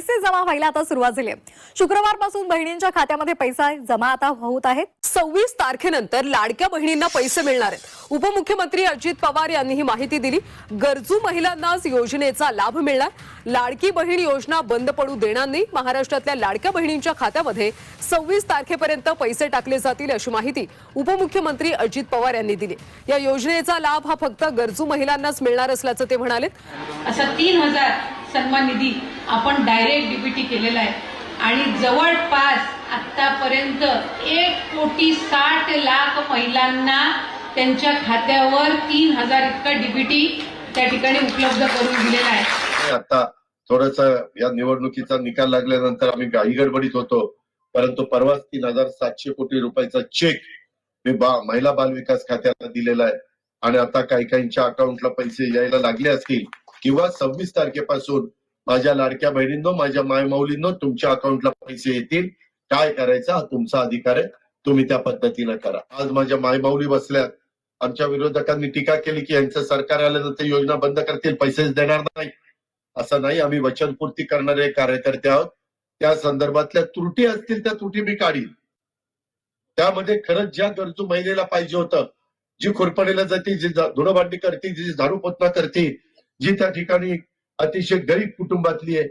पैसे जमा व्हायला आता सुरुवात झाली आहे। शुक्रवारपासून बहिणींच्या खात्यामध्ये पैसा जमा आता होत आहेत। 26 तारखेनंतर लाडक्या बहिणींना पैसे मिळणार आहेत। उपमुख्यमंत्री अजित पवार यांनी ही माहिती दिली। गरजू महिलांनाच योजनेचा लाभ मिळणार। लाडकी बहीण योजना बंद पडू देणार नाही। महाराष्ट्रातल्या लाडक्या बहिणींच्या खात्यामध्ये 26 तारखेपर्यंत पैसे टाकले जातील अशी माहिती उपमुख्यमंत्री अजित पवार यांनी दिली। या योजनेचा लाभ हा फक्त गरजू महिलांनाच मिळणार असल्याचं ते म्हणाले। असा 3000 सन्मान निधी आपण डायरेक्ट डीबीटी केलेला आहे आणि जवळपास आतापर्यंत 1,60,00,000 महिलांना त्यांच्या खात्यावर 3000 इतका डीबीटी त्या ठिकाणी उपलब्ध करून दिलेला आहे। आता थोडस या निवडणुकीचा निकाल लागल्यानंतर आम्ही घाई गडबडीत होतो, परंतु परवाच 3,700 कोटी रुपयाचा चेक मी महिला बाल विकास खात्याला दिलेला आहे आणि आता काही काहींच्या अकाउंटला पैसे यायला लागले असतील किंवा 26 तारखेपासून माझ्या लाडक्या बहिणींनो, माझ्या मायमाऊलींनो, तुमच्या अकाउंटला पैसे येतील। काय करायचा हा तुमचा अधिकार आहे, तुम्ही त्या पद्धतीने करा। आज माझ्या मायमाऊली बसल्या, आमच्या विरोधकांनी टीका केली की यांचं सरकार आल्यानंतर योजना बंद करतील, पैसेच देणार नाही। असं नाही, आम्ही वचनपूर्ती करणारे कार्यकर्ते आहोत। त्या संदर्भातल्या त्रुटी असतील त्या त्रुटी मी काढीन। त्यामध्ये खरंच ज्या गरजू महिलेला पाहिजे होतं, जी खुरपणीला जाते, जी धुणभांडी करते, जी झाडू पोतना करते, जी त्या ठिकाणी अतिशय गरीब कुटुंबातली आहे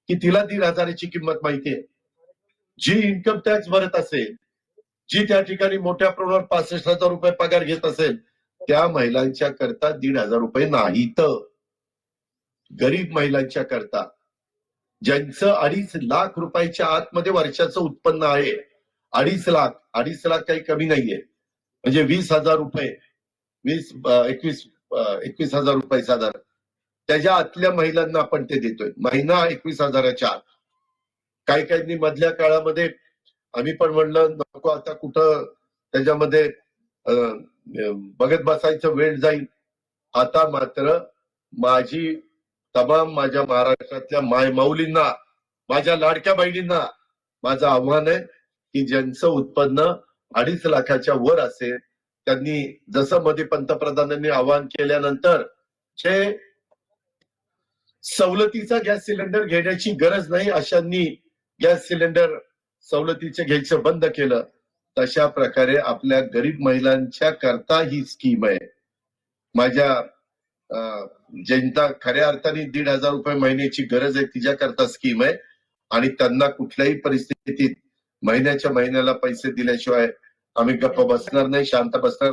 की तिला 1,500ची किंमत माहितीये, जी इन्कम टॅक्स भरत असेल, जी त्या ठिकाणी मोठ्या प्रमाणावर 65,000 रुपये पगार घेत असेल, त्या महिलांच्या करता 1,500 रुपये नाहीत। गरीब महिलांच्या करता ज्यांचं 2.5 लाख रुपयाच्या आतमध्ये वर्षाचं उत्पन्न आहे, 2.5 लाख काही कमी नाहीये, म्हणजे 20,000 रुपये, 21,000 रुपये साधारण, त्याच्या आतल्या महिलांना आपण ते देतोय। महिना 21,000च्या आत। काही काहींनी मधल्या काळामध्ये आम्ही पण म्हणलं नको आता कुठं त्याच्यामध्ये बघत बसायचं, वेळ जाईल। आता मात्र माझी तमाम माझ्या महाराष्ट्रातल्या मायमाऊलींना, माझ्या लाडक्या बहिणींना माझं आव्हान आहे की ज्यांचं उत्पन्न 2.5 लाखाच्या वर असेल, त्यांनी जसं मध्ये पंतप्रधानांनी आवाहन केल्यानंतर जे सवलतीचा गॅस सिलेंडर घेण्याची गरज नाही अशांनी गॅस सिलेंडर सवलतीचे घ्यायचं बंद केलं, तशा प्रकारे आपल्या गरीब महिलांच्या करता ही स्कीम आहे। माझ्या ज्यांना खऱ्या अर्थाने 1,500 रुपये महिन्याची गरज आहे तिच्याकरता स्कीम आहे आणि त्यांना कुठल्याही परिस्थितीत महिन्याच्या महिन्याला पैसे दिल्याशिवाय आम्ही गप्प बसणार नाही, शांत बसणार